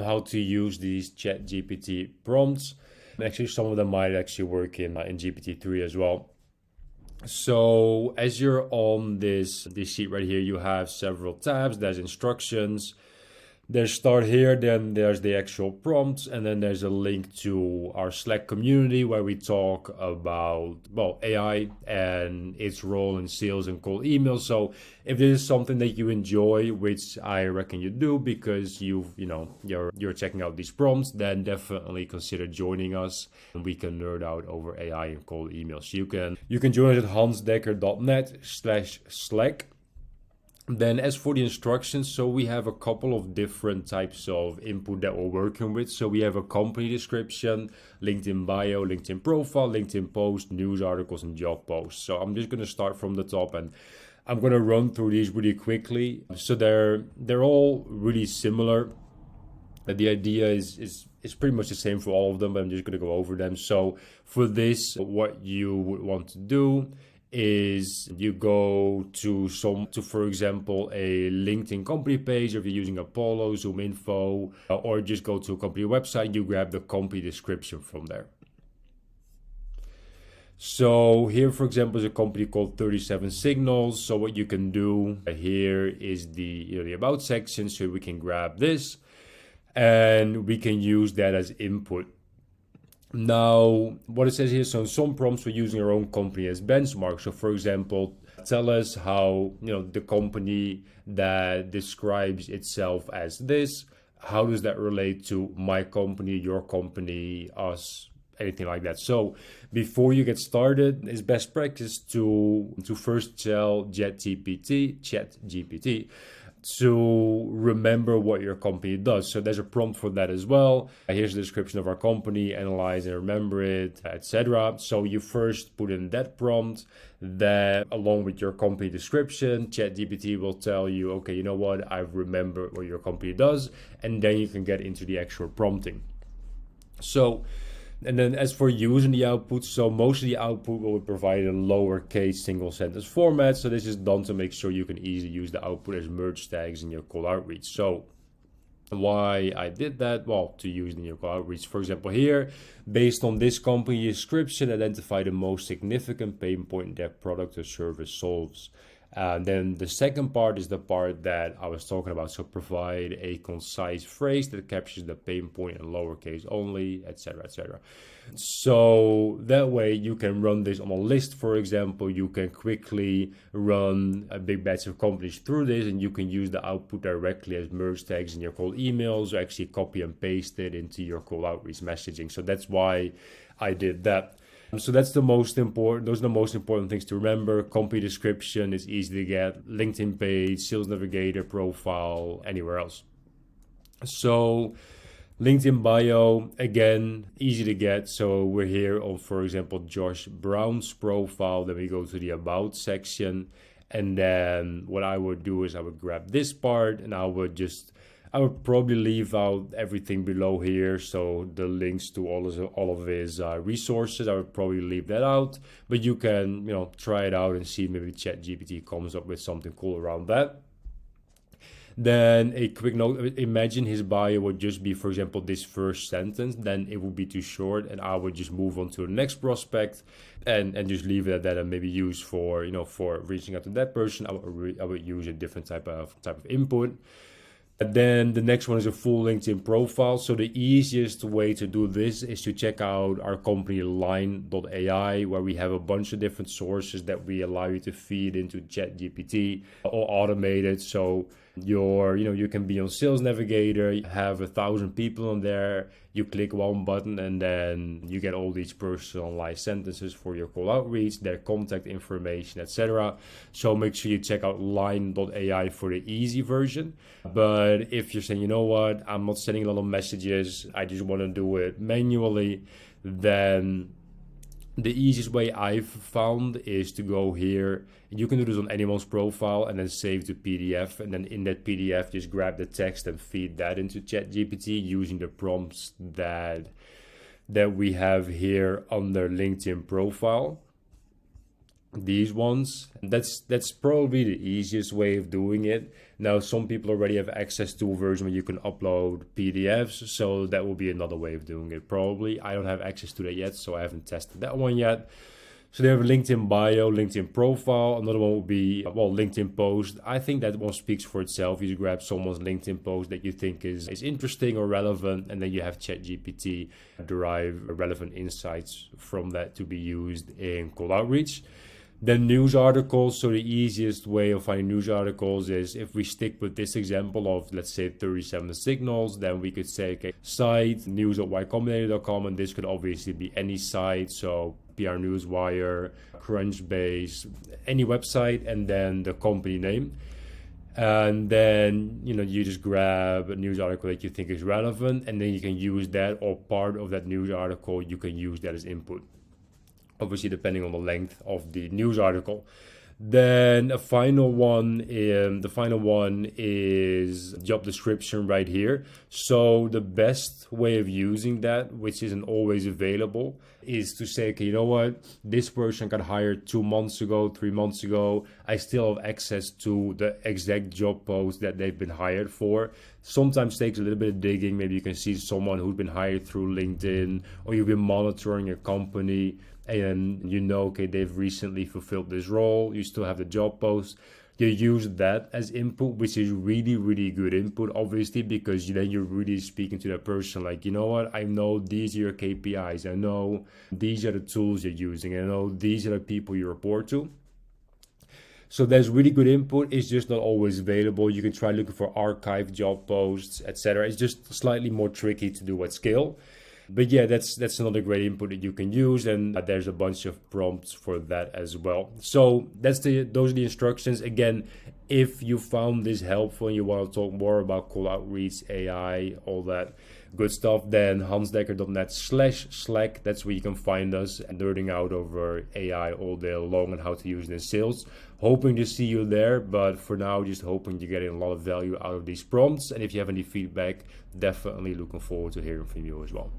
how to use these ChatGPT prompts. Actually, some of them might actually work in GPT-3 as well. So as you're on this sheet right here, you have several tabs. There's instructions, there's start here, then there's the actual prompts, and then there's a link to our Slack community where we talk about, well, AI and its role in sales and cold emails. So if this is something that you enjoy, which I reckon you do because you're checking out these prompts, then definitely consider joining us and we can nerd out over AI and cold emails. You can join us at hansdekker.net/Slack. Then as for the instructions, so we have a couple of different types of input that we're working with. So we have a company description, LinkedIn bio, LinkedIn profile, LinkedIn post, news articles, and job posts. So I'm just going to start from the top and I'm going to run through these really quickly. So they're all really similar. The idea is pretty much the same for all of them, but I'm just going to go over them. So for this, what you would want to do is you go to for example, a LinkedIn company page, or if you're using Apollo, Zoom Info, or just go to a company website, you grab the company description from there. So here, for example, is a company called 37 Signals. So what you can do here is the about section. So we can grab this and we can use that as input. Now, what it says here, so in some prompts we're using our own company as benchmark. So for example, tell us how, the company that describes itself as this, how does that relate to my company, your company, us, anything like that. So before you get started, it's best practice to first tell ChatGPT to remember what your company does. So there's a prompt for that as well. Here's the description of our company, analyze and remember it, etc. So you first put in that prompt, then along with your company description, ChatGPT will tell you, okay, you know what, I've remembered what your company does, and then you can get into the actual prompting. So, and then as for using the output, so most of the output will be provided in lowercase single sentence format. So this is done to make sure you can easily use the output as merge tags in your cold outreach. So why I did that? Well, to use in your cold outreach. For example, here, based on this company description, identify the most significant pain point that product or service solves. Then the second part is the part that I was talking about. So provide a concise phrase that captures the pain point in lowercase only, etc., etc. So that way you can run this on a list. For example, you can quickly run a big batch of companies through this, and you can use the output directly as merge tags in your cold emails, or actually copy and paste it into your cold outreach messaging. So that's why I did that. So that's the most important. Those are the most important things to remember. Company description is easy to get. LinkedIn page, Sales Navigator, profile, anywhere else. So LinkedIn bio, again, easy to get. So we're here on, for example, Josh Brown's profile. Then we go to the about section. And then what I would do is I would grab this part and I would probably leave out everything below here. So the links to all of his resources, I would probably leave that out. But you can, try it out and see maybe ChatGPT comes up with something cool around that. Then a quick note, imagine his bio would just be, for example, this first sentence, then it would be too short and I would just move on to the next prospect and just leave it at that, and maybe use for reaching out to that person, I would use a different type of input. And then the next one is a full LinkedIn profile. So the easiest way to do this is to check out our company line.ai, where we have a bunch of different sources that we allow you to feed into ChatGPT, all automated. So you can be on Sales Navigator, you have 1,000 people on there, you click one button and then you get all these personalized sentences for your call outreach, their contact information, etc. So make sure you check out line.ai for the easy version. But if you're saying, you know what, I'm not sending a lot of messages, I just want to do it manually, then the easiest way I've found is to go here. You can do this on anyone's profile and then save the PDF. And then in that PDF, just grab the text and feed that into ChatGPT using the prompts that we have here under LinkedIn profile. these ones. That's probably the easiest way of doing it. Now, some people already have access to a version where you can upload PDFs, so that will be another way of doing it probably. I don't have access to that yet, so I haven't tested that one yet. So they have a LinkedIn bio, LinkedIn profile. Another one would be, well, LinkedIn post. I think that one speaks for itself. You just grab someone's LinkedIn post that you think is interesting or relevant, and then you have ChatGPT derive relevant insights from that to be used in cold outreach. Then news articles. So the easiest way of finding news articles is if we stick with this example of, let's say, 37 signals, then we could say, okay, site news@ycombinator.com, and this could obviously be any site. So PR Newswire, Crunchbase, any website, and then the company name. And then, you just grab a news article that you think is relevant, and then you can use that, or part of that news article, you can use that as input. Obviously, depending on the length of the news article. Then the final one is job description right here. So the best way of using that, which isn't always available, is to say, okay, you know what? This person got hired 2 months ago, 3 months ago. I still have access to the exact job post that they've been hired for. Sometimes takes a little bit of digging. Maybe you can see someone who's been hired through LinkedIn, or you've been monitoring your company, and okay, they've recently fulfilled this role. You still have the job post. You use that as input, which is really, really good input, obviously, because then you're really speaking to that person. Like, you know what? I know these are your KPIs. I know these are the tools you're using. I know these are the people you report to. So there's really good input. It's just not always available. You can try looking for archived job posts, etc. It's just slightly more tricky to do at scale. But yeah, that's another great input that you can use, and there's a bunch of prompts for that as well. So those are the instructions. Again, if you found this helpful and you want to talk more about cold outreach, AI, all that good stuff, then hansdekker.net/Slack. That's where you can find us and nerding out over AI all day long and how to use it in sales. Hoping to see you there, but for now, just hoping you're getting a lot of value out of these prompts. And if you have any feedback, definitely looking forward to hearing from you as well.